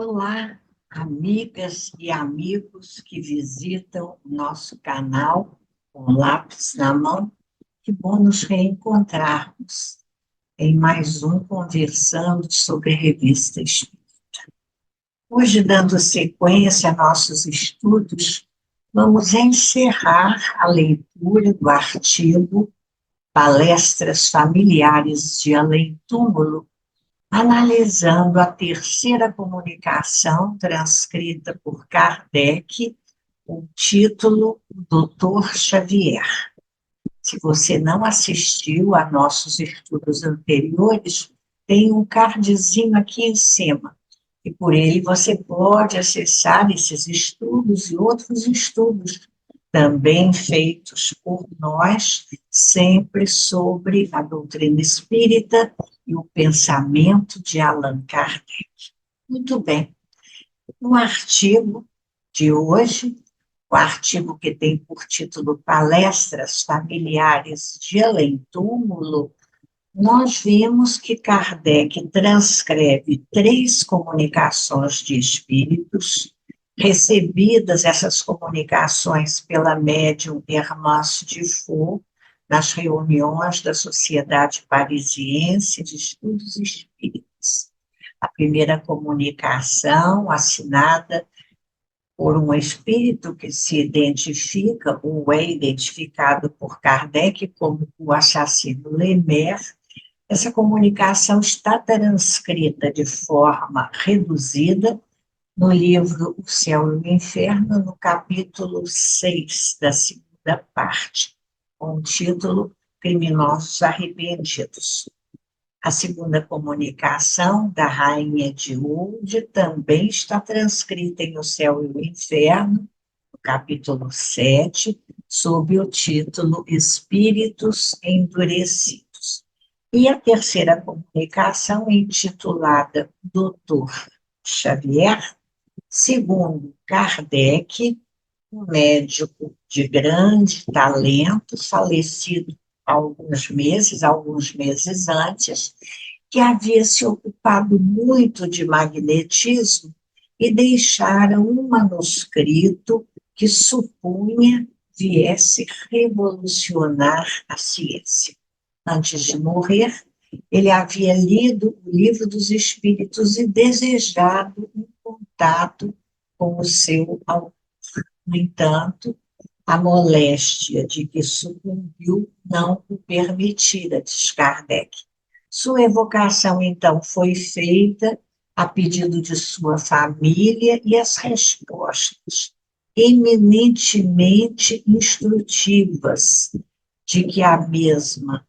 Olá, amigas e amigos que visitam o nosso canal com lápis na mão. Que bom nos reencontrarmos em mais um Conversando sobre a Revista Espírita. Hoje, dando sequência a nossos estudos, vamos encerrar a leitura do artigo Palestras Familiares de Além-Túmulo, analisando a terceira comunicação transcrita por Kardec, o título Doutor Xavier. Se você não assistiu a nossos estudos anteriores, tem um cardzinho aqui em cima, e por ele você pode acessar esses estudos e outros estudos, também feitos por nós, sempre sobre a doutrina espírita e o pensamento de Allan Kardec. Muito bem. No artigo de hoje, o artigo que tem por título Palestras Familiares de Além-Túmulo, nós vimos que Kardec transcreve 3 comunicações de espíritos, recebidas essas comunicações pela médium Hermance de Faux, nas reuniões da Sociedade Parisiense de Estudos Espíritas. A primeira comunicação, assinada por um espírito que se identifica, ou é identificado por Kardec como o assassino Lemaire. Essa comunicação está transcrita de forma reduzida no livro O Céu e o Inferno, no capítulo 6 da segunda parte, com o título Criminosos Arrependidos. A segunda comunicação da Rainha de Oude também está transcrita em O Céu e o Inferno, no capítulo 7, sob o título Espíritos Endurecidos. E a terceira comunicação, intitulada Doutor Xavier, segundo Kardec, um médico de grande talento, falecido há alguns meses antes, que havia se ocupado muito de magnetismo e deixara um manuscrito que supunha viesse revolucionar a ciência. Antes de morrer, ele havia lido o Livro dos Espíritos e desejado um contato com o seu autor. No entanto, a moléstia de que sucumbiu não o permitira, diz Kardec. Sua evocação, então, foi feita a pedido de sua família e as respostas eminentemente instrutivas de que a mesma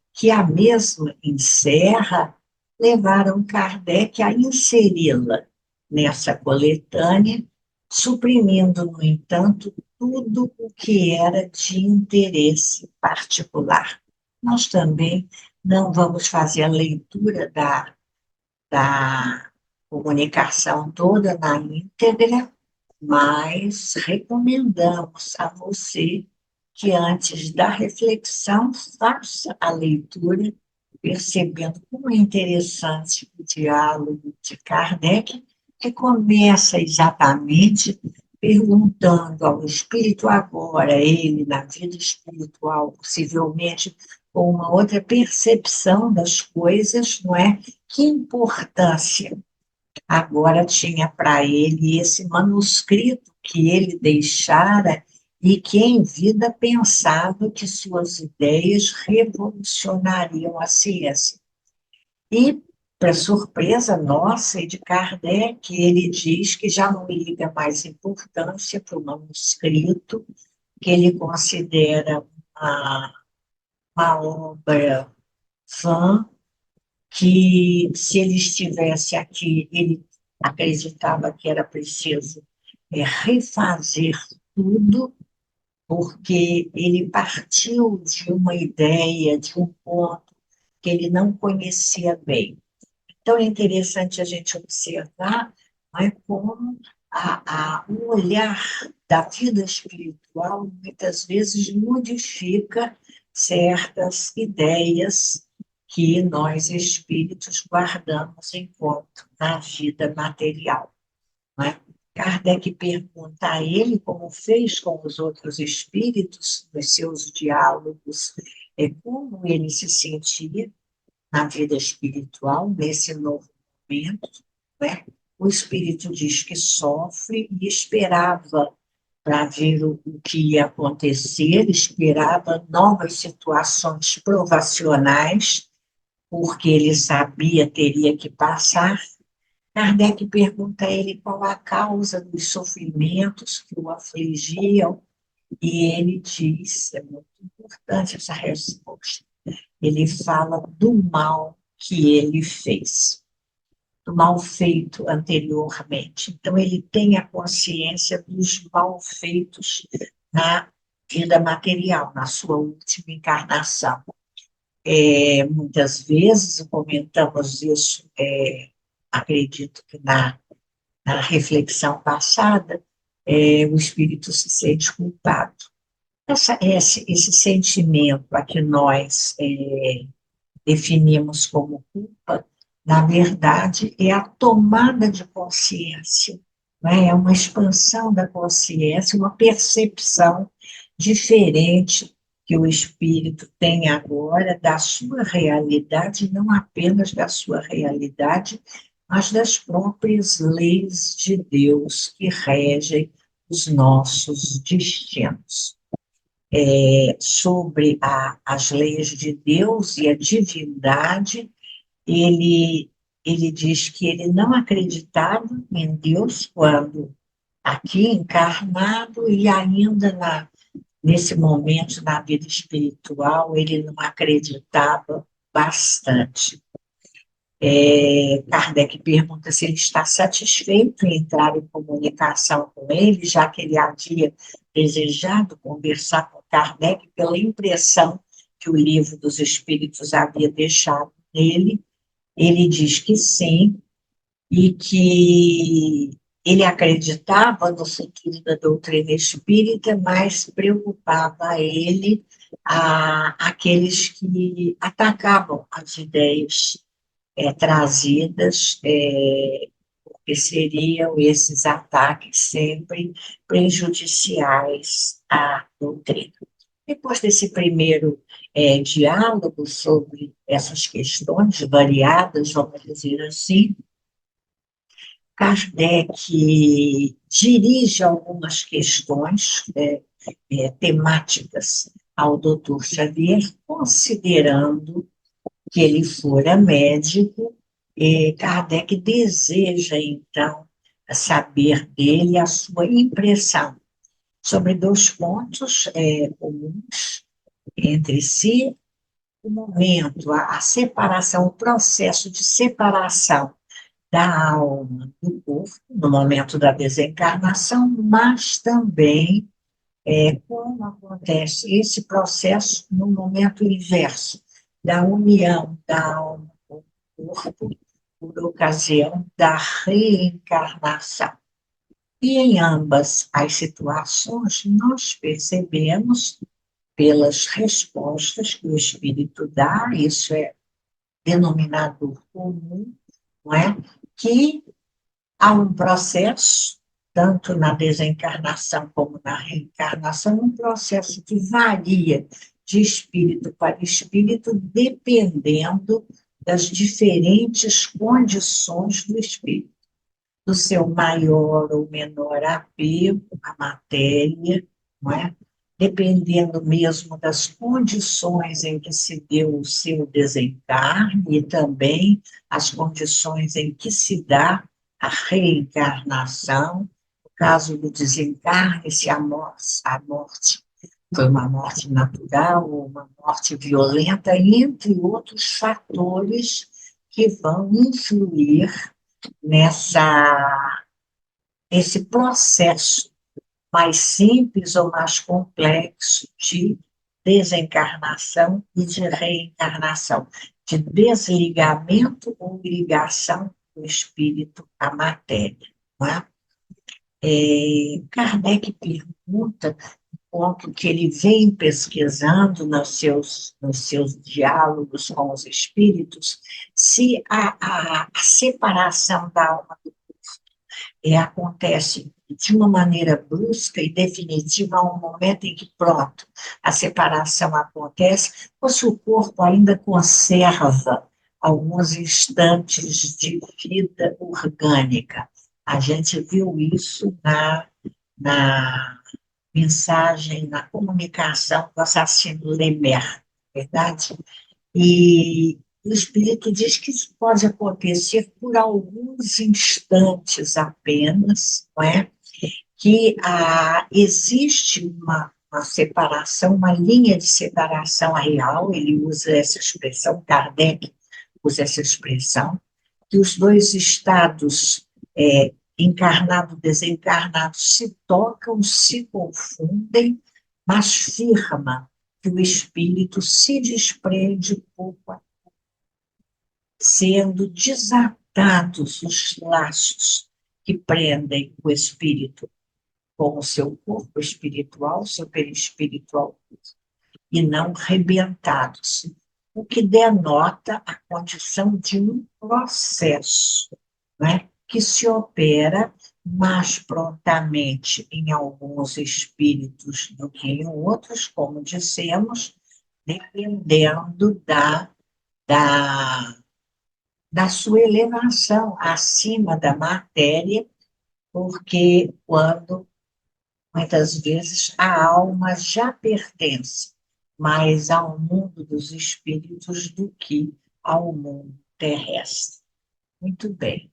encerra, levaram Kardec a inseri-la nessa coletânea, suprimindo, no entanto, tudo o que era de interesse particular. Nós também não vamos fazer a leitura da comunicação toda na íntegra, mas recomendamos a você que antes da reflexão faça a leitura, percebendo como é interessante o diálogo de Kardec, que começa exatamente perguntando ao espírito agora, ele na vida espiritual, possivelmente com uma outra percepção das coisas, não é? Que importância agora tinha para ele esse manuscrito que ele deixara e que em vida pensava que suas ideias revolucionariam a ciência. E, para surpresa nossa e de Kardec, ele diz que já não liga mais importância para o manuscrito, que ele considera uma obra vã, que se ele estivesse aqui, ele acreditava que era preciso refazer tudo, porque ele partiu de uma ideia, de um ponto que ele não conhecia bem. Então, é interessante a gente observar, não é, como o olhar da vida espiritual muitas vezes modifica certas ideias que nós espíritos guardamos enquanto na vida material. não é? Kardec pergunta a ele, como fez com os outros espíritos, nos seus diálogos, como ele se sentia na vida espiritual, nesse novo momento, né? O espírito diz que sofre e esperava para ver o que ia acontecer, esperava novas situações provacionais, porque ele sabia teria que passar. Kardec pergunta a ele qual a causa dos sofrimentos que o afligiam, e ele diz, é muito importante essa resposta, ele fala do mal que ele fez, do mal feito anteriormente. Então, ele tem a consciência dos malfeitos na vida material, na sua última encarnação. Muitas vezes comentamos isso, acredito que na reflexão passada, o espírito se sente culpado. Esse sentimento a que nós definimos como culpa, na verdade, é a tomada de consciência, né? É uma expansão da consciência, uma percepção diferente que o espírito tem agora da sua realidade, não apenas da sua realidade, mas das próprias leis de Deus que regem os nossos destinos. Sobre as leis de Deus e a divindade, ele, ele diz que ele não acreditava em Deus quando aqui encarnado e ainda nesse momento na vida espiritual, ele não acreditava bastante. Kardec pergunta se ele está satisfeito em entrar em comunicação com ele, já que ele havia desejado conversar com Kardec pela impressão que o livro dos Espíritos havia deixado nele. Ele diz que sim, e que ele acreditava no futuro da doutrina espírita, mas preocupava ele aqueles que atacavam as ideias trazidas, porque seriam esses ataques sempre prejudiciais à doutrina. Depois desse primeiro diálogo sobre essas questões variadas, vamos dizer assim, Kardec dirige algumas questões temáticas ao doutor Xavier, considerando que ele fora médico, Kardec deseja, então, saber dele a sua impressão sobre dois pontos comuns entre si, o momento, a separação, o processo de separação da alma do corpo, no momento da desencarnação, mas também como acontece esse processo no momento inverso, da união da alma com o corpo, por ocasião da reencarnação. E em ambas as situações, nós percebemos, pelas respostas que o espírito dá, isso é denominador comum, não é? Que há um processo, tanto na desencarnação como na reencarnação, um processo que varia de espírito para espírito, dependendo das diferentes condições do espírito, do seu maior ou menor apego à matéria, não é? Dependendo mesmo das condições em que se deu o seu desencarne e também as condições em que se dá a reencarnação. No caso do desencarne, se a morte foi uma morte natural ou uma morte violenta, entre outros fatores que vão influir nesse processo mais simples ou mais complexo de desencarnação e de reencarnação, de desligamento ou ligação do espírito à matéria. Não é? Kardec pergunta, ponto que ele vem pesquisando nos seus diálogos com os espíritos, se a separação da alma acontece de uma maneira brusca e definitiva a um momento em que, pronto, a separação acontece, ou se o corpo ainda conserva alguns instantes de vida orgânica. A gente viu isso na mensagem, na comunicação do assassino Lemer, verdade? E o Espírito diz que isso pode acontecer por alguns instantes apenas, não é? Que existe uma separação, uma linha de separação real, ele usa essa expressão, Kardec usa essa expressão, que os dois estados, encarnado e desencarnado, se tocam, se confundem, mas firma que o espírito se desprende pouco a pouco, sendo desatados os laços que prendem o espírito com o seu corpo espiritual, seu perispiritual, e não rebentados, o que denota a condição de um processo, né, que se opera mais prontamente em alguns espíritos do que em outros, como dissemos, dependendo da, da sua elevação acima da matéria, porque quando muitas vezes a alma já pertence mais ao mundo dos espíritos do que ao mundo terrestre. Muito bem.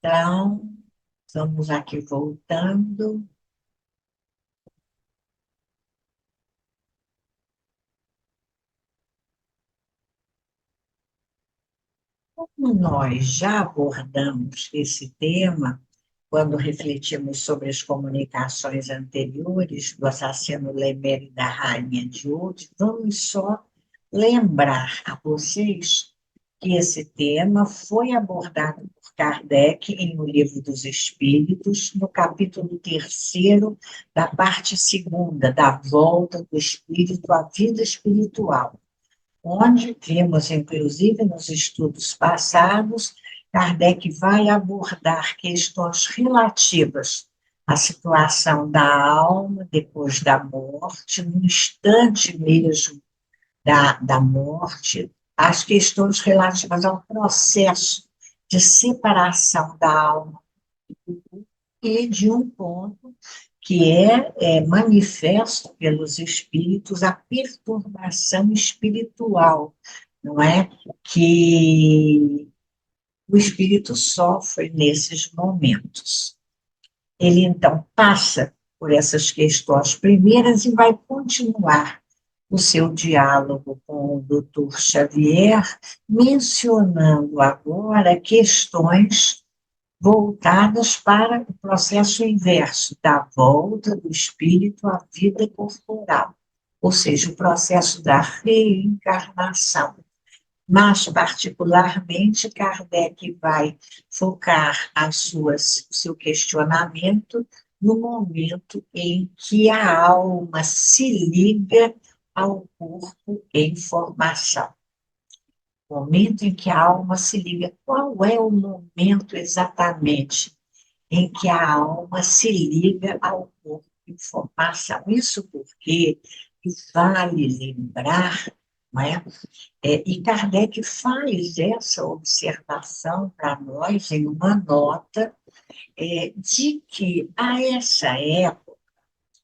Então, estamos aqui voltando. Como nós já abordamos esse tema, quando refletimos sobre as comunicações anteriores do assassino Lemer e da Rainha de Ouro, vamos só lembrar a vocês que esse tema foi abordado por Kardec em O Livro dos Espíritos, no capítulo 3º, da parte segunda, da volta do espírito à vida espiritual, onde vimos, inclusive, nos estudos passados, Kardec vai abordar questões relativas à situação da alma depois da morte, no instante mesmo da morte, as questões relativas ao processo de separação da alma e de um ponto que é manifesto pelos espíritos, a perturbação espiritual, não é? Que o espírito sofre nesses momentos. Ele, então, passa por essas questões primeiras e vai continuar o seu diálogo com o Dr. Xavier, mencionando agora questões voltadas para o processo inverso da volta do espírito à vida corporal, ou seja, o processo da reencarnação. Mas, particularmente, Kardec vai focar o seu questionamento no momento em que a alma se liga ao corpo em formação. O momento em que a alma se liga. Qual é o momento exatamente em que a alma se liga ao corpo em formação? Isso porque vale lembrar, não é? E Kardec faz essa observação para nós em uma nota, de que a essa época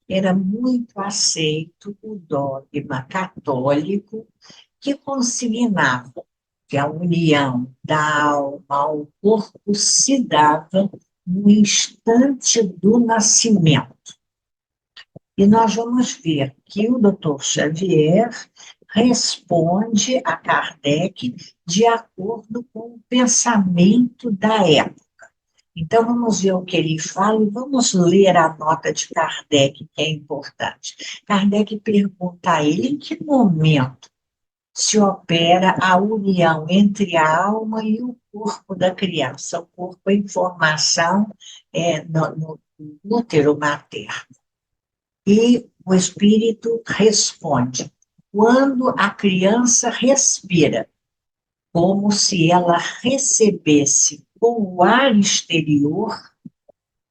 era muito aceito o dogma católico que consignava que a união da alma ao corpo se dava no instante do nascimento. E nós vamos ver que o Dr. Xavier responde a Kardec de acordo com o pensamento da época. Então, vamos ver o que ele fala e vamos ler a nota de Kardec, que é importante. Kardec pergunta a ele em que momento se opera a união entre a alma e o corpo da criança. O corpo é informação no útero materno. E o espírito responde: quando a criança respira, como se ela recebesse com o ar exterior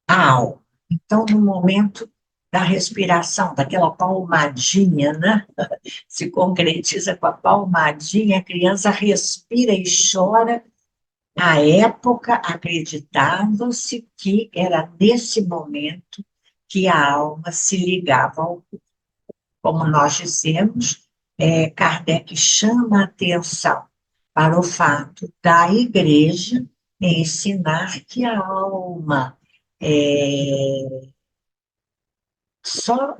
a alma. Então, no momento da respiração, daquela palmadinha, né? Se concretiza com a palmadinha, a criança respira e chora. À época, acreditava-se que era nesse momento que a alma se ligava ao corpo. Como nós dissemos, Kardec chama a atenção para o fato da igreja ensinar que a alma só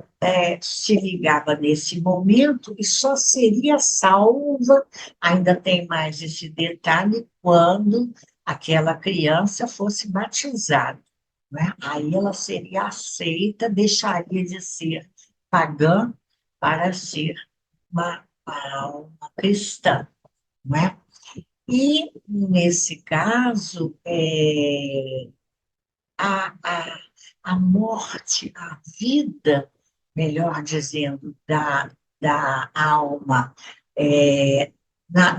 se ligava nesse momento e só seria salva, ainda tem mais esse detalhe, quando aquela criança fosse batizada, né? Aí ela seria aceita, deixaria de ser pagã para ser uma alma cristã, né? E, nesse caso, a, a morte, a vida, melhor dizendo, da alma,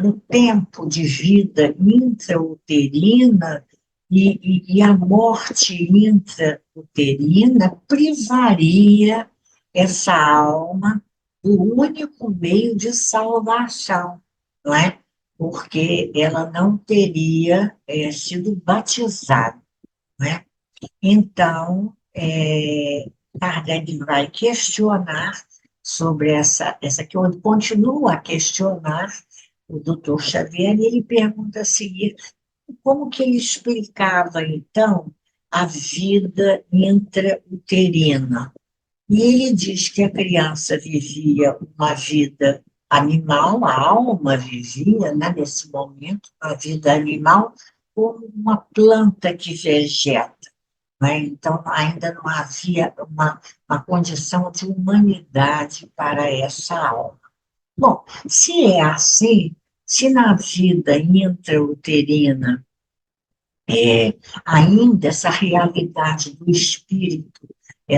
no tempo de vida intrauterina e a morte intrauterina privaria essa alma do único meio de salvação, não é? Porque ela não teria sido batizada, não é? Então, Kardec vai questionar sobre essa que eu continuo a questionar o doutor Xavier, e ele pergunta a seguir, como que ele explicava, então, a vida intrauterina? E ele diz que a criança vivia uma vida animal, a alma vivia, né, nesse momento, a vida animal, como uma planta que vegeta, né? Então, ainda não havia uma condição de humanidade para essa alma. Bom, se é assim, se na vida intrauterina ainda essa realidade do espírito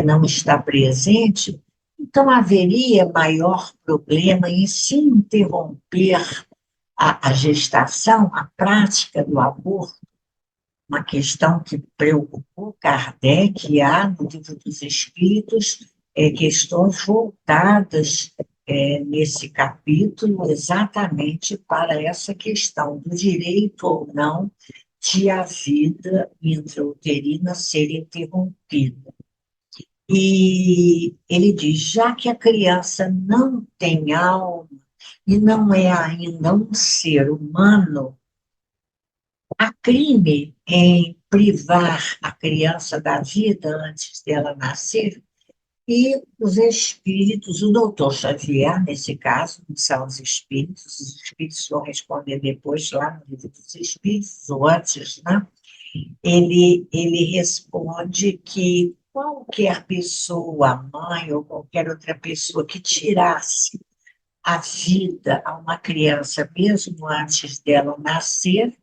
não está presente, então haveria maior problema em se interromper a gestação, a prática do aborto, uma questão que preocupou Kardec, e há no Livro dos Espíritos questões voltadas nesse capítulo exatamente para essa questão do direito ou não de a vida intrauterina ser interrompida. E ele diz, já que a criança não tem alma e não é ainda um ser humano, há crime em privar a criança da vida antes dela nascer, e os espíritos, o doutor Xavier, nesse caso, não são os espíritos vão responder depois lá no livro dos espíritos, ou antes, né? Ele responde que qualquer pessoa, mãe ou qualquer outra pessoa que tirasse a vida a uma criança, mesmo antes dela nascer,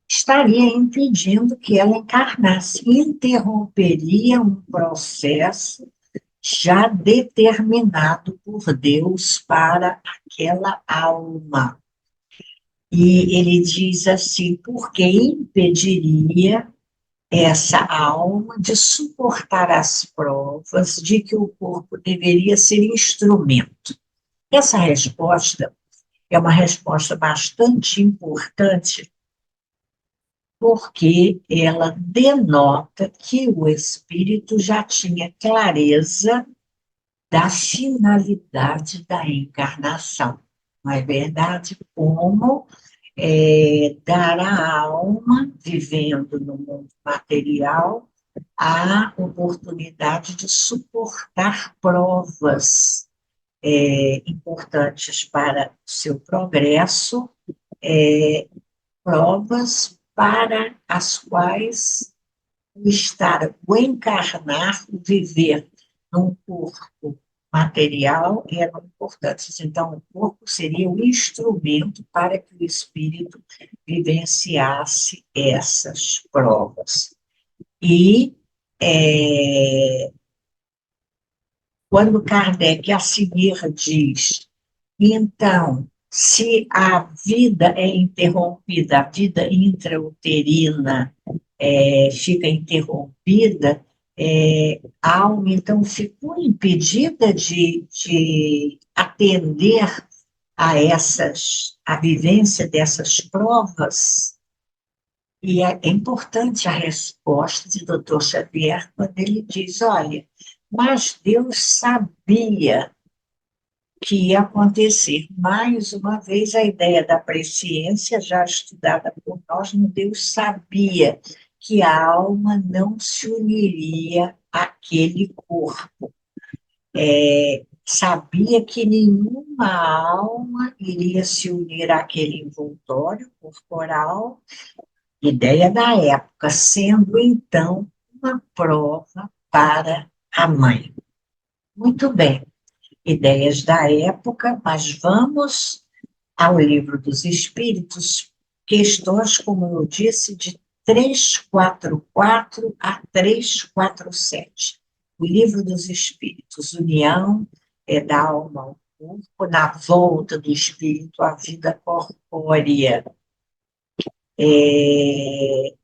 estaria impedindo que ela encarnasse, interromperia um processo já determinado por Deus para aquela alma. E ele diz assim, porque impediria essa alma de suportar as provas de que o corpo deveria ser instrumento. Essa resposta é uma resposta bastante importante, porque ela denota que o espírito já tinha clareza da finalidade da encarnação. Não é verdade? Como dar à alma, vivendo no mundo material, a oportunidade de suportar provas importantes para o seu progresso, provas para as quais o estar, o encarnar, o viver num corpo material eram importantes. Então, o corpo seria o instrumento para que o espírito vivenciasse essas provas. E quando Kardec a seguir diz, então, se a vida é interrompida, a vida intrauterina fica interrompida, a alma, então, ficou impedida de atender a vivência dessas provas. E é importante a resposta de Dr. Xavier quando ele diz, olha, mas Deus sabia que ia acontecer. Mais uma vez, a ideia da presciência, já estudada por nós, Deus sabia que a alma não se uniria àquele corpo. Sabia que nenhuma alma iria se unir àquele envoltório corporal, ideia da época, sendo então uma prova para a mãe. Muito bem, ideias da época, mas vamos ao Livro dos Espíritos, questões, como eu disse, de 344 a 347. O Livro dos Espíritos, união da alma ao corpo, na volta do espírito à vida corpórea. E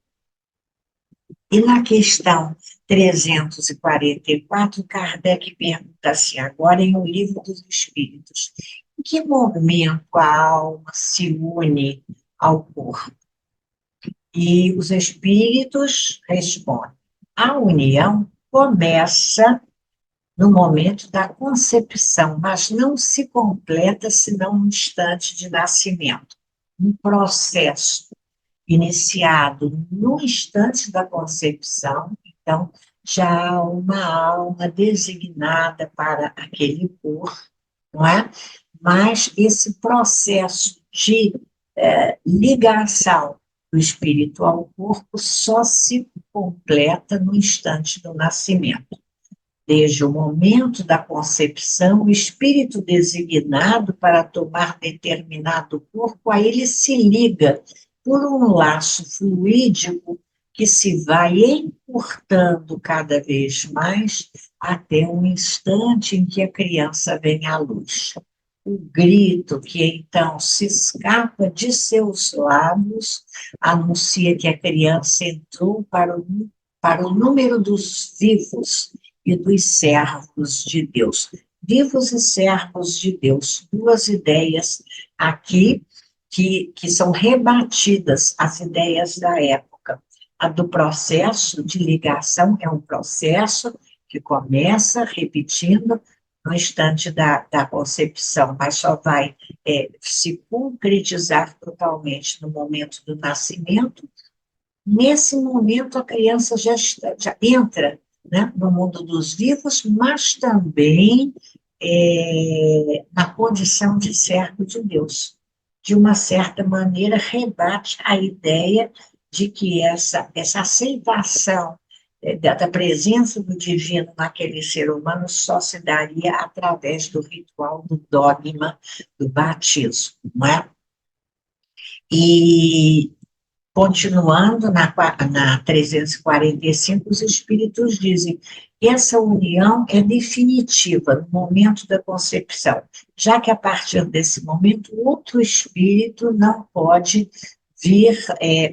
na questão 344, Kardec pergunta assim, agora em O Livro dos Espíritos, em que momento a alma se une ao corpo? E os espíritos respondem, a união começa no momento da concepção, mas não se completa senão no instante de nascimento. Um processo iniciado no instante da concepção, então já há uma alma designada para aquele corpo, não é? Mas esse processo de ligação do espírito ao corpo só se completa no instante do nascimento. Desde o momento da concepção, o espírito designado para tomar determinado corpo, a ele se liga por um laço fluídico que se vai encurtando cada vez mais até um instante em que a criança vem à luz. O grito que então se escapa de seus lábios anuncia que a criança entrou para o número dos vivos e dos servos de Deus. Vivos e servos de Deus, duas ideias aqui que são rebatidas, as ideias da época. A do processo de ligação é um processo que começa repetindo no instante da concepção, mas só vai se concretizar totalmente no momento do nascimento. Nesse momento, a criança já entra, né, no mundo dos vivos, mas também na condição de servo de Deus. De uma certa maneira, rebate a ideia de que essa aceitação da presença do divino naquele ser humano só se daria através do ritual do dogma do batismo, não é? E continuando na 345, os espíritos dizem que essa união é definitiva no momento da concepção, já que a partir desse momento, outro espírito não pode vir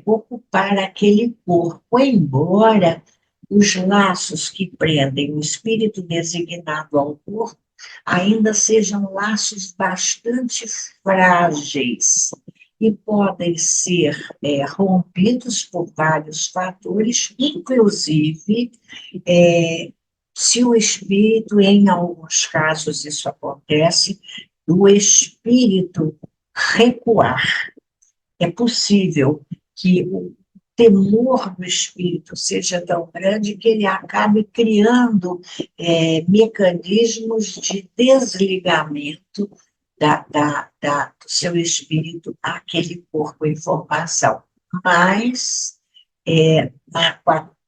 ocupar aquele corpo, embora os laços que prendem o espírito designado ao corpo ainda sejam laços bastante frágeis e podem ser rompidos por vários fatores, inclusive se o espírito, em alguns casos isso acontece, o espírito recuar. É possível que temor do espírito seja tão grande que ele acabe criando mecanismos de desligamento do seu espírito àquele corpo em formação. Mas, na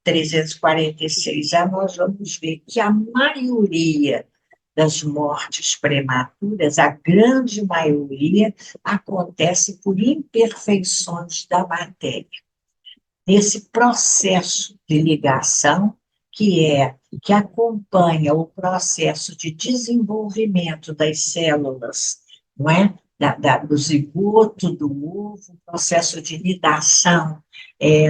346, nós vamos ver que a maioria das mortes prematuras, a grande maioria, acontece por imperfeições da matéria. Nesse processo de ligação, que acompanha o processo de desenvolvimento das células, não é? Do zigoto, do ovo, o processo de nidação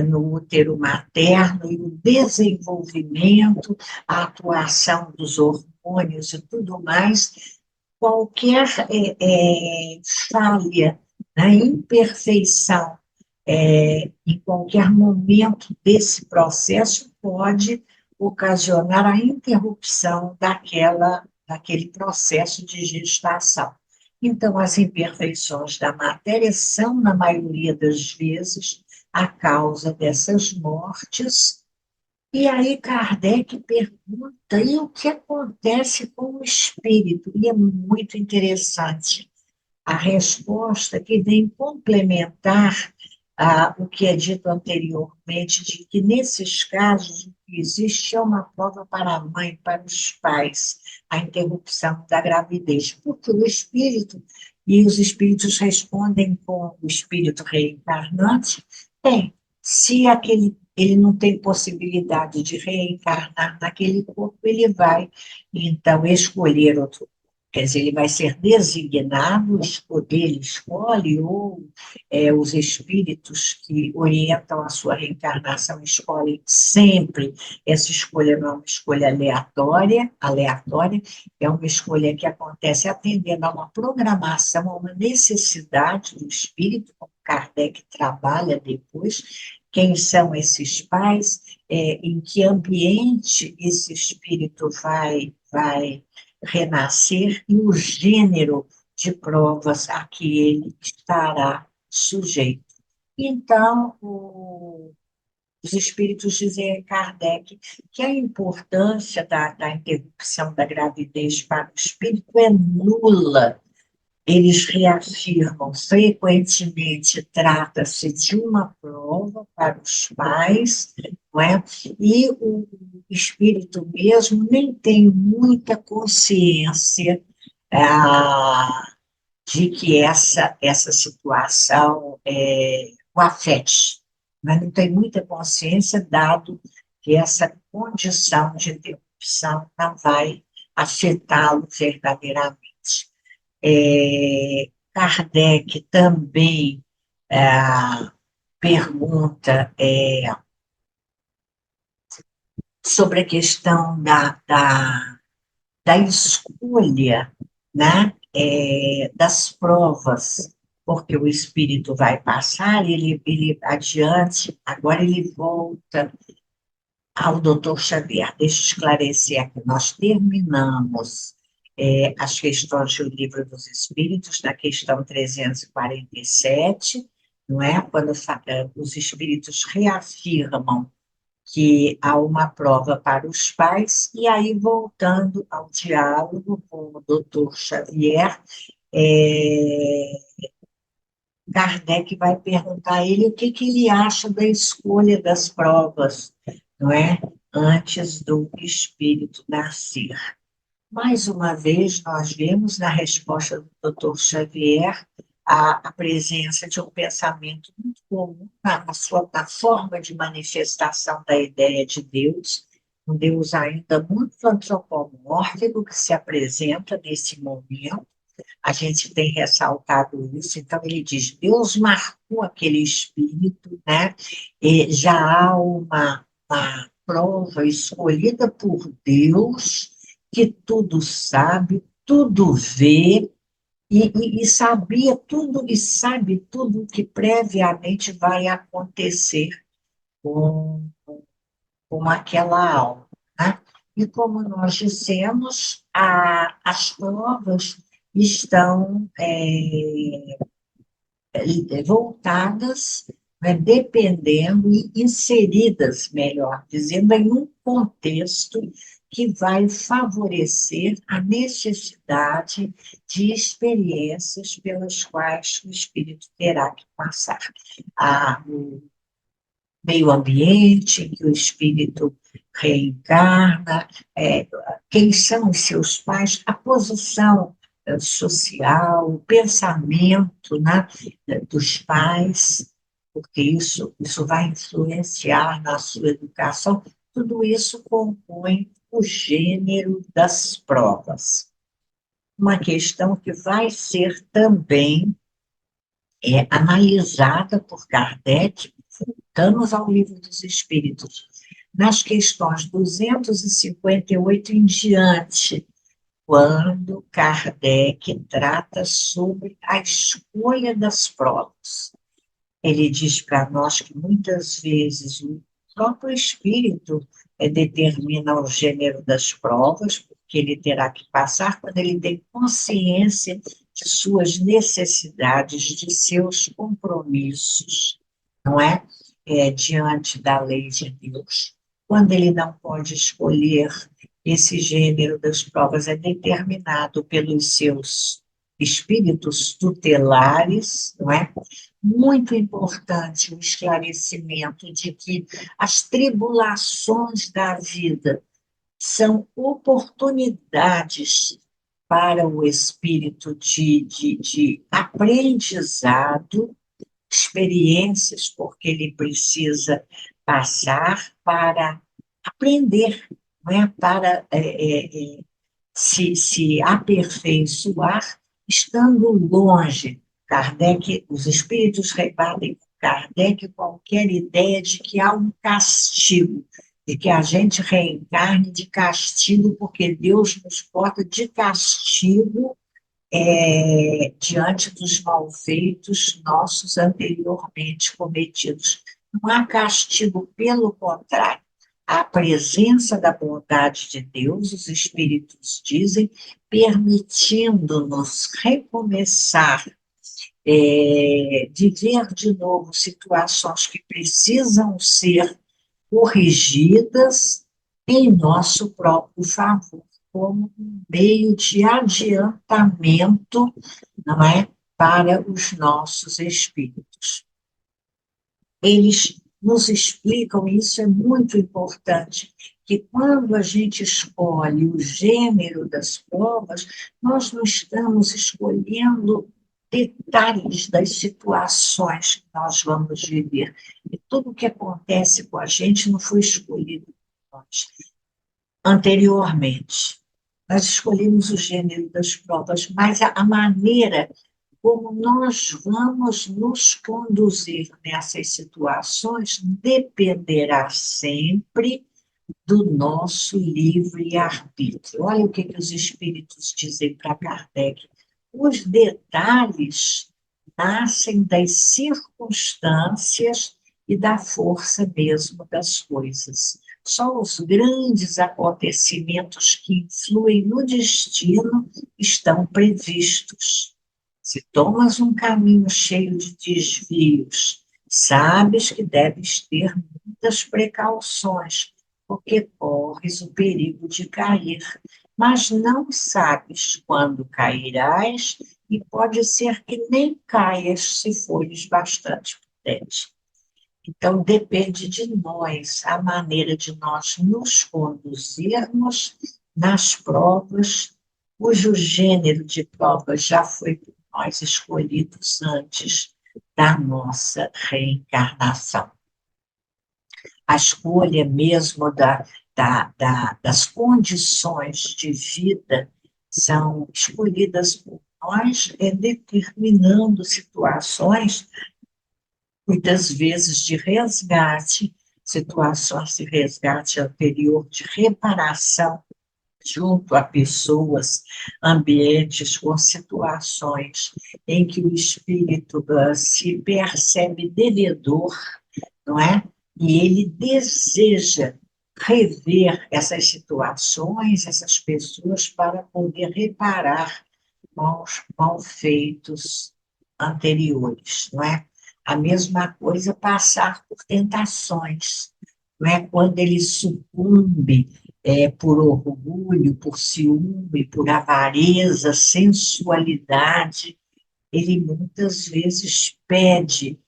no útero materno e o desenvolvimento, a atuação dos hormônios e tudo mais, qualquer falha, né, imperfeição em qualquer momento desse processo pode ocasionar a interrupção daquele processo de gestação. Então, as imperfeições da matéria são, na maioria das vezes, a causa dessas mortes. E aí Kardec pergunta, e o que acontece com o espírito? E é muito interessante a resposta que vem complementar o que é dito anteriormente, de que nesses casos o que existe é uma prova para a mãe, para os pais, a interrupção da gravidez, porque o espírito, e os espíritos respondem com o espírito reencarnante, se ele não tem possibilidade de reencarnar naquele corpo, ele vai, então, escolher outro. Quer dizer, ele vai ser designado, ele escolhe, ou os espíritos que orientam a sua reencarnação escolhem sempre. Essa escolha não é uma escolha aleatória, é uma escolha que acontece atendendo a uma programação, a uma necessidade do espírito, como Kardec trabalha depois. Quem são esses pais? Em que ambiente esse espírito vai renascer e o gênero de provas a que ele estará sujeito. Então, os espíritos dizem a Kardec que a importância da interrupção da gravidez para o espírito é nula. Eles reafirmam frequentemente, trata-se de uma prova para os pais, não é? E o espírito mesmo nem tem muita consciência de que essa situação o afete, mas não tem muita consciência, dado que essa condição de interrupção não vai afetá-lo verdadeiramente. Kardec também pergunta sobre a questão da escolha, né, das provas, porque o espírito vai passar, ele adiante, agora ele volta ao doutor Xavier. Deixa eu esclarecer aqui, nós terminamos as questões do Livro dos Espíritos, na questão 347, não é? Quando os espíritos reafirmam que há uma prova para os pais, e aí, voltando ao diálogo com o doutor Xavier, Kardec vai perguntar a ele o que ele acha da escolha das provas, não é? Antes do espírito nascer. Mais uma vez, nós vemos na resposta do doutor Xavier a presença de um pensamento muito comum na forma de manifestação da ideia de Deus, um Deus ainda muito antropomórfico que se apresenta nesse momento. A gente tem ressaltado isso, então ele diz, Deus marcou aquele espírito, né? E já há uma prova escolhida por Deus, que tudo sabe, tudo vê, e sabia tudo, e sabe tudo que previamente vai acontecer com, com aquela alma, né? E como nós dissemos, as provas estão voltadas né, dependendo e inseridas, melhor dizendo, em um contexto que vai favorecer a necessidade de experiências pelas quais o espírito terá que passar. O meio ambiente em que o espírito reencarna, quem são os seus pais, a posição social, o pensamento, né, dos pais, porque isso vai influenciar na sua educação, tudo isso compõe o gênero das provas. Uma questão que vai ser também analisada por Kardec, voltamos ao Livro dos Espíritos, nas questões 258 em diante, quando Kardec trata sobre a escolha das provas. Ele diz para nós que muitas vezes o próprio espírito determina o gênero das provas, porque ele terá que passar quando ele tem consciência de suas necessidades, de seus compromissos, não é? Diante da lei de Deus. Quando ele não pode escolher, esse gênero das provas é determinado pelos seus espíritos tutelares, não é? Muito importante o esclarecimento de que as tribulações da vida são oportunidades para o espírito de aprendizado, experiências, porque ele precisa passar para aprender, não é? Para se aperfeiçoar, estando longe. Kardec, os espíritos rebatem com Kardec qualquer ideia de que há um castigo, de que a gente reencarne de castigo, porque Deus nos porta de castigo diante dos malfeitos nossos anteriormente cometidos. Não há castigo, pelo contrário, a presença da bondade de Deus, os Espíritos dizem, permitindo-nos recomeçar, viver de novo situações que precisam ser corrigidas em nosso próprio favor, como um meio de adiantamento, não é, para os nossos espíritos. Eles nos explicam, e isso é muito importante, que quando a gente escolhe o gênero das provas, nós não estamos escolhendo detalhes das situações que nós vamos viver. E tudo o que acontece com a gente não foi escolhido por nós anteriormente. Nós escolhemos o gênero das provas, mas a maneira como nós vamos nos conduzir nessas situações dependerá sempre do nosso livre-arbítrio. Olha o que os espíritos dizem para Kardec. Os detalhes nascem das circunstâncias e da força mesmo das coisas. Só os grandes acontecimentos que influem no destino estão previstos. Se tomas um caminho cheio de desvios, sabes que deves ter muitas precauções, porque corres o perigo de cair, mas não sabes quando cairás, e pode ser que nem caias se fores bastante prudente. Então, depende de nós a maneira de nós nos conduzirmos nas provas, cujo gênero de provas já foi por nós escolhidos antes da nossa reencarnação. A escolha mesmo das condições de vida são escolhidas por nós, determinando situações muitas vezes de resgate, situações de resgate anterior, de reparação, junto a pessoas, ambientes com situações em que o espírito se percebe devedor, não é? E ele deseja rever essas situações, essas pessoas, para poder reparar malfeitos anteriores, não é? A mesma coisa passar por tentações, não é? Quando ele sucumbe por orgulho, por ciúme, por avareza, sensualidade, ele muitas vezes pede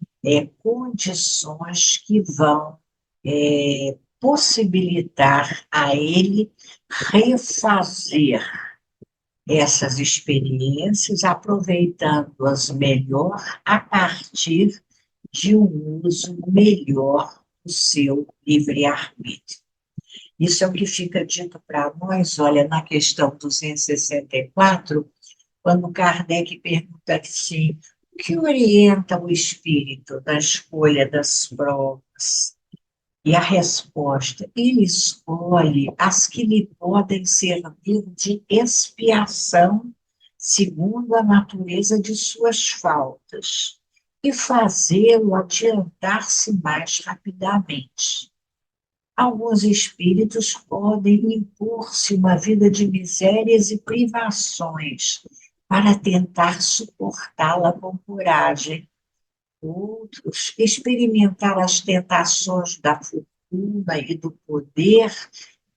condições que vão possibilitar a ele refazer essas experiências, aproveitando-as melhor a partir de um uso melhor do seu livre-arbítrio. Isso é o que fica dito para nós, olha, na questão 264, quando Kardec pergunta assim, o que orienta o espírito na escolha das provas? E a resposta, ele escolhe as que lhe podem servir de expiação, segundo a natureza de suas faltas, e fazê-lo adiantar-se mais rapidamente. Alguns espíritos podem impor-se uma vida de misérias e privações para tentar suportá-la com coragem. Outros experimentar as tentações da fortuna e do poder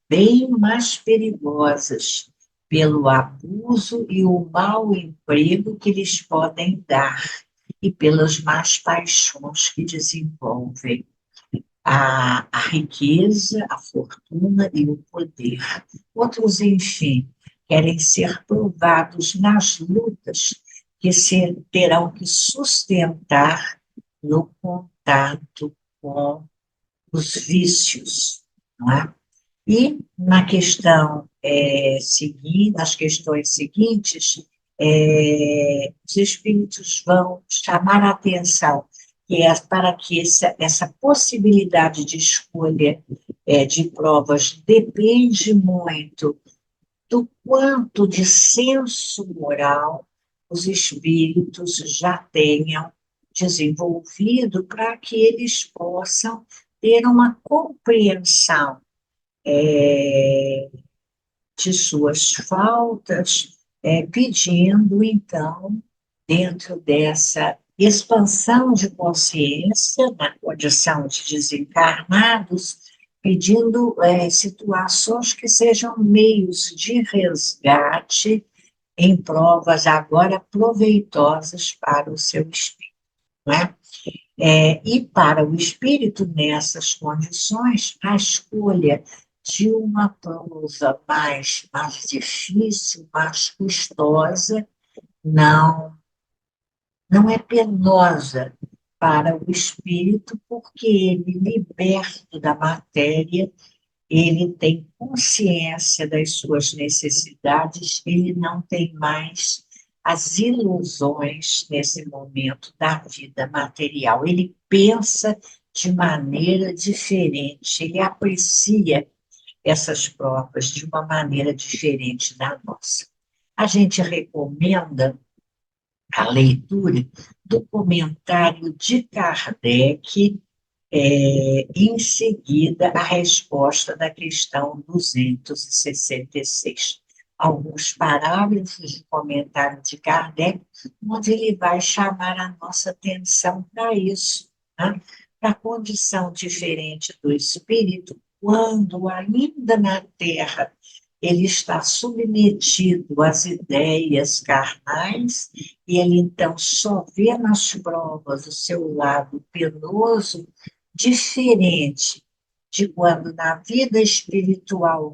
bem mais perigosas, pelo abuso e o mau emprego que lhes podem dar, e pelas más paixões que desenvolvem. A riqueza, a fortuna e o poder. Outros, enfim, querem ser provados nas lutas que terão que sustentar no contato com os vícios, não é? E na questão seguinte, nas questões seguintes, os espíritos vão chamar a atenção que para que essa possibilidade de escolha de provas depende muito do quanto de senso moral os espíritos já tenham desenvolvido para que eles possam ter uma compreensão de suas faltas, pedindo, então, dentro dessa expansão de consciência, na condição de desencarnados, pedindo situações que sejam meios de resgate em provas agora proveitosas para o seu espírito, não é? E para o espírito, nessas condições, a escolha de uma prova mais difícil, mais custosa, não é penosa para o espírito, porque ele, liberto da matéria, ele tem consciência das suas necessidades, ele não tem mais as ilusões nesse momento da vida material. Ele pensa de maneira diferente, ele aprecia essas provas de uma maneira diferente da nossa. A gente recomenda a leitura do comentário de Kardec, em seguida, a resposta da questão 266. Alguns parágrafos de comentário de Kardec, onde ele vai chamar a nossa atenção para isso, né? Para a condição diferente do espírito, quando ainda na Terra ele está submetido às ideias carnais, e ele então só vê nas provas o seu lado penoso, diferente de quando na vida espiritual,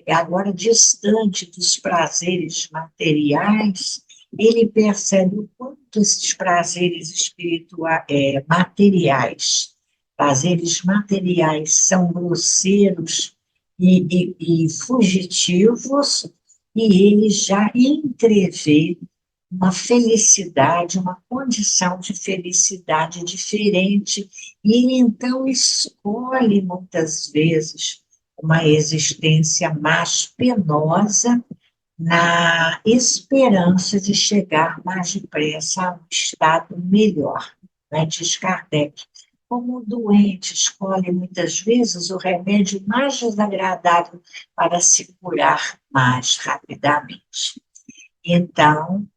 agora distante dos prazeres materiais, ele percebe o quanto esses prazeres espirituais, prazeres materiais são grosseiros e fugitivos, e ele já entrevê uma felicidade, uma condição de felicidade diferente, e ele então escolhe muitas vezes uma existência mais penosa, na esperança de chegar mais depressa a um estado melhor, né? Diz Kardec. Como o doente escolhe muitas vezes o remédio mais desagradável para se curar mais rapidamente. Então,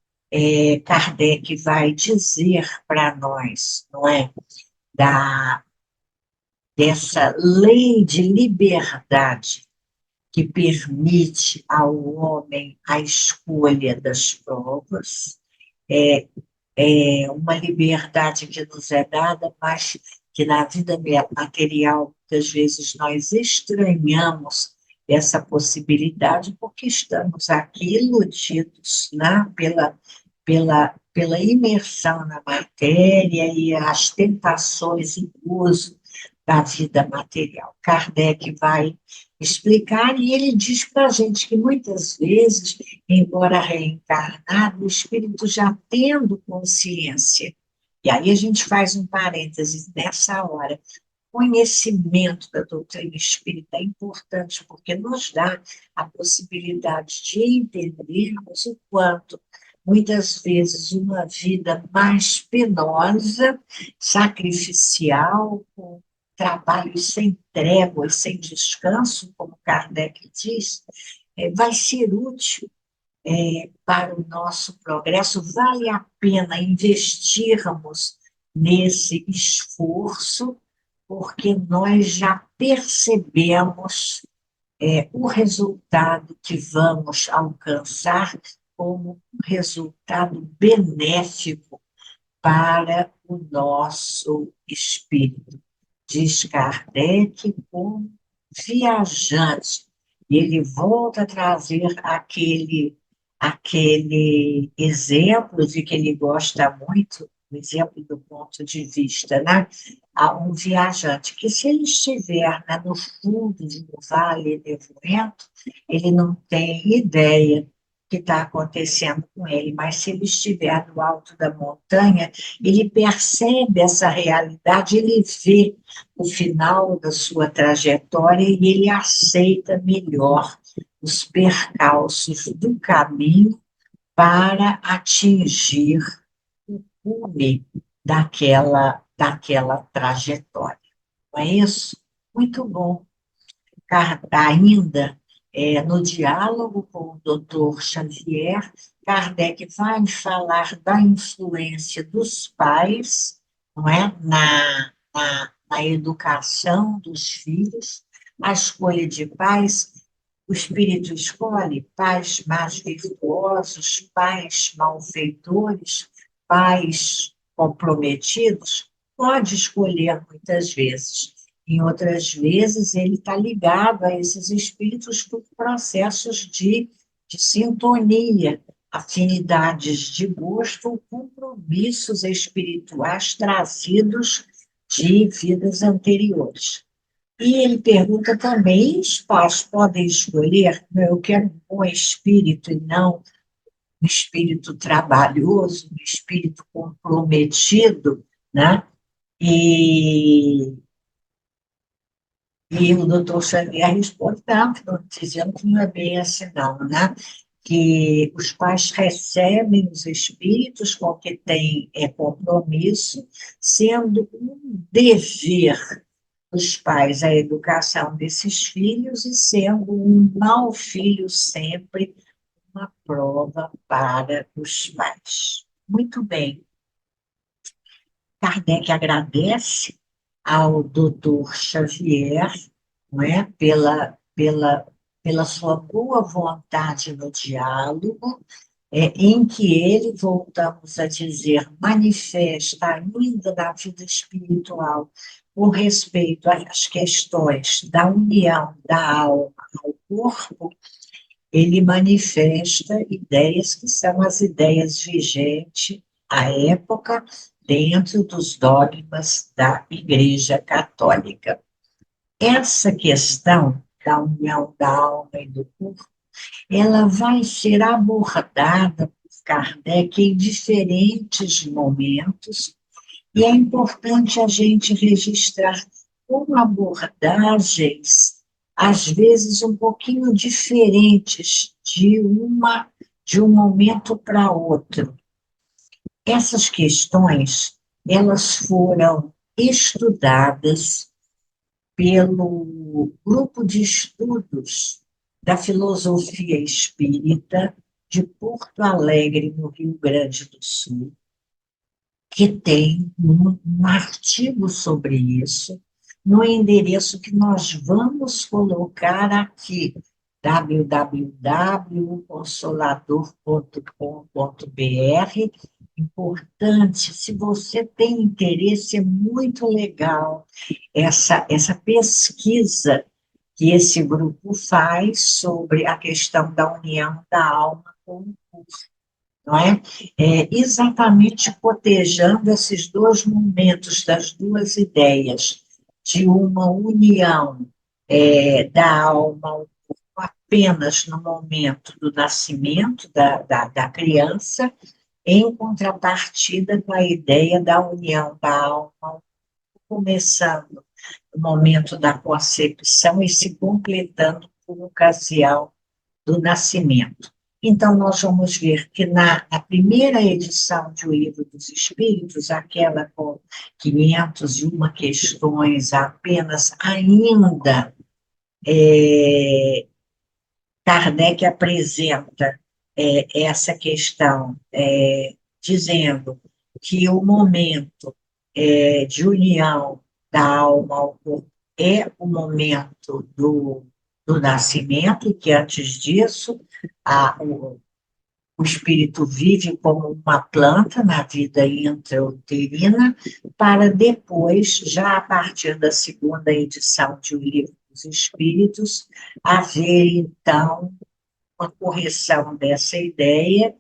Kardec vai dizer para nós, não é? Dessa lei de liberdade que permite ao homem a escolha das provas, é, é uma liberdade que nos é dada, mas que na vida material, muitas vezes, nós estranhamos essa possibilidade, porque estamos aqui iludidos, né, pela imersão na matéria e as tentações e uso da vida material. Kardec vai explicar, e ele diz para a gente que muitas vezes, embora reencarnado, o espírito já tendo consciência, e aí a gente faz um parênteses nessa hora, conhecimento da doutrina espírita é importante, porque nos dá a possibilidade de entendermos o quanto, muitas vezes, uma vida mais penosa, sacrificial, com trabalho sem trégua e sem descanso, como Kardec diz, vai ser útil para o nosso progresso. Vale a pena investirmos nesse esforço, porque nós já percebemos o resultado que vamos alcançar como um resultado benéfico para o nosso espírito. Diz Kardec, como viajante, e ele volta a trazer aquele exemplo de que ele gosta muito, o exemplo do ponto de vista, né? A um viajante que, se ele estiver, né, no fundo de um vale nevoento, ele não tem ideia que está acontecendo com ele, mas se ele estiver no alto da montanha, ele percebe essa realidade, ele vê o final da sua trajetória e ele aceita melhor os percalços do caminho para atingir o cume daquela trajetória. Não é isso? Muito bom. Ainda no diálogo com o doutor Xavier, Kardec vai falar da influência dos pais, não é? Na educação dos filhos, a escolha de pais. O espírito escolhe pais mais virtuosos, pais malfeitores, pais comprometidos, pode escolher muitas vezes. Em outras vezes, ele está ligado a esses espíritos por processos de sintonia, afinidades de gosto ou compromissos espirituais trazidos de vidas anteriores. E ele pergunta também, os pais podem escolher, eu quero um bom espírito e não um espírito trabalhoso, um espírito comprometido, né? E, e o doutor Xavier responde, não, dizendo que não é bem assim não, né? Que os pais recebem os espíritos com que têm compromisso, sendo um dever dos pais a educação desses filhos e sendo um mau filho sempre uma prova para os pais. Muito bem. Kardec agradece ao doutor Xavier, não é, pela sua boa vontade no diálogo, em que ele, voltamos a dizer, manifesta ainda na vida espiritual com respeito às questões da união da alma ao corpo, ele manifesta ideias que são as ideias vigentes à época dentro dos dogmas da Igreja Católica. Essa questão da união da alma e do corpo, ela vai ser abordada por Kardec em diferentes momentos, e é importante a gente registrar como abordagens, às vezes um pouquinho diferentes de um momento para outro. Essas questões, elas foram estudadas pelo grupo de estudos da filosofia espírita, de Porto Alegre, no Rio Grande do Sul, que tem um artigo sobre isso, no endereço que nós vamos colocar aqui, www.consolador.com.br. Importante, se você tem interesse, é muito legal essa pesquisa que esse grupo faz sobre a questão da união da alma com o corpo, não é? Exatamente cotejando esses dois momentos, das duas ideias, de uma união da alma ao corpo apenas no momento do nascimento da criança, em contrapartida com a ideia da união da alma, começando no momento da concepção e se completando por ocasião do nascimento. Então, nós vamos ver que na primeira edição de O Livro dos Espíritos, aquela com 501 questões apenas, ainda Kardec apresenta essa questão, dizendo que o momento de união da alma ao corpo é o momento do nascimento, que antes disso o espírito vive como uma planta na vida intrauterina, para depois, já a partir da segunda edição de O Livro dos Espíritos, haver, então, uma correção dessa ideia,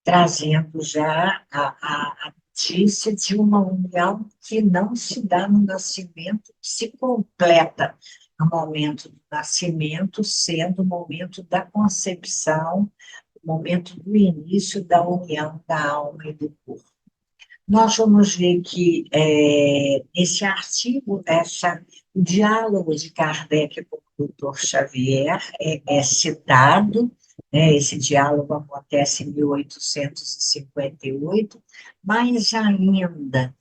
trazendo já a notícia de uma união que não se dá no nascimento, que se completa no momento do nascimento, sendo o momento da concepção, o momento do início da união da alma e do corpo. Nós vamos ver que esse artigo, o diálogo de Kardec com o Dr. Xavier é citado, né, esse diálogo acontece em 1858, mas ainda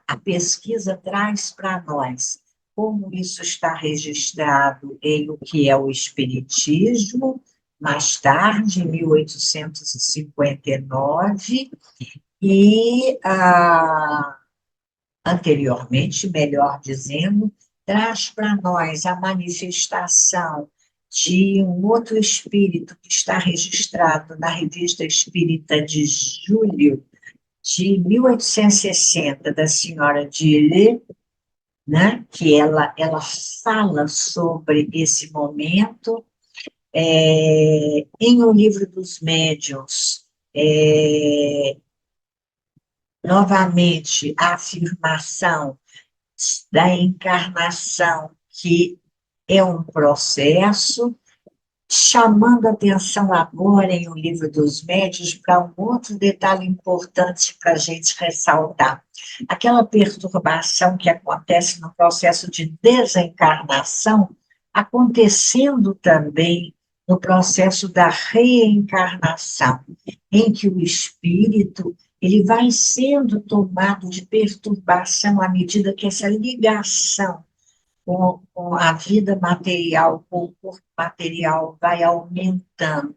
a pesquisa traz para nós como isso está registrado em o que é o Espiritismo, mais tarde, em 1859, e, anteriormente, melhor dizendo, traz para nós a manifestação de um outro espírito que está registrado na Revista Espírita de julho de 1860, da senhora Dille, né, que ela fala sobre esse momento, em O Livro dos Médiuns, novamente, a afirmação da encarnação, que é um processo, chamando atenção agora em O Livro dos Médiuns para um outro detalhe importante para a gente ressaltar. Aquela perturbação que acontece no processo de desencarnação, acontecendo também no processo da reencarnação, em que o espírito ele vai sendo tomado de perturbação à medida que essa ligação com a vida material, com o corpo material, vai aumentando.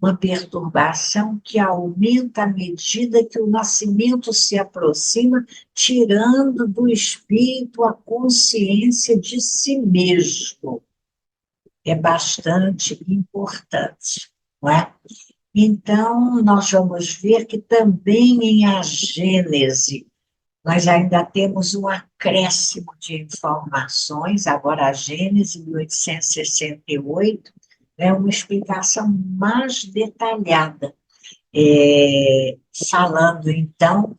Uma perturbação que aumenta à medida que o nascimento se aproxima, tirando do espírito a consciência de si mesmo. É bastante importante, não é? Então, nós vamos ver que também em A Gênese, nós ainda temos um acréscimo de informações, agora a Gênese, 1868, é uma explicação mais detalhada, falando, então,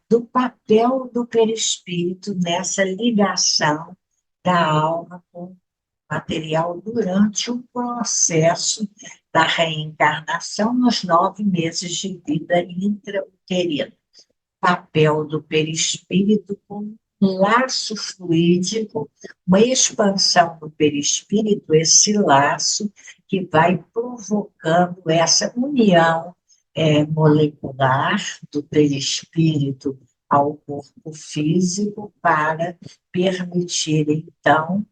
do papel do perispírito nessa ligação da alma com o material durante o processo da reencarnação nos 9 meses de vida intrauterina. Papel do perispírito como um laço fluídico, uma expansão do perispírito, esse laço que vai provocando essa união molecular do perispírito ao corpo físico para permitir, então,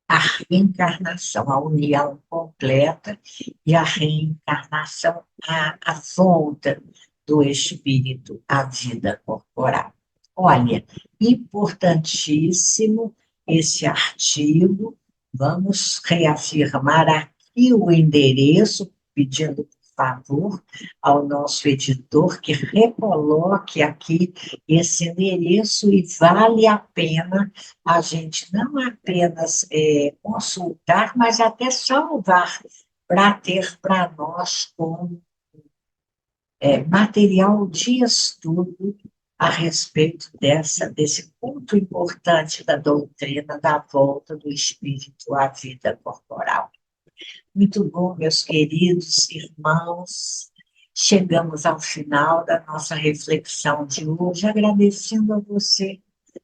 a reencarnação, a união completa e a reencarnação, a volta do espírito à vida corporal. Olha, importantíssimo esse artigo. Vamos reafirmar aqui o endereço, pedindo, por favor, ao nosso editor que recoloque aqui esse endereço, e vale a pena a gente não apenas consultar, mas até salvar, para ter para nós como material de estudo a respeito desse ponto importante da doutrina da volta do espírito à vida corporal. Muito bom, meus queridos irmãos. Chegamos ao final da nossa reflexão de hoje, agradecendo a você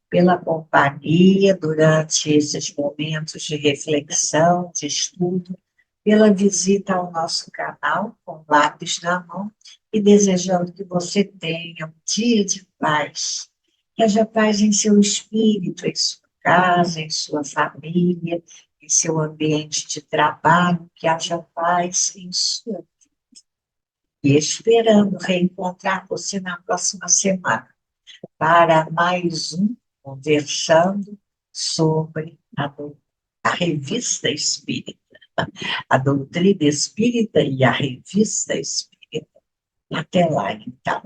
pela companhia durante esses momentos de reflexão, de estudo, pela visita ao nosso canal com lápis na mão, e desejando que você tenha um dia de paz, que haja paz em seu espírito, em sua casa, em sua família, em seu ambiente de trabalho, que haja paz em sua vida. E esperando reencontrar você na próxima semana para mais um Conversando sobre a Revista Espírita, a doutrina espírita e a Revista Espírita. Até lá, então.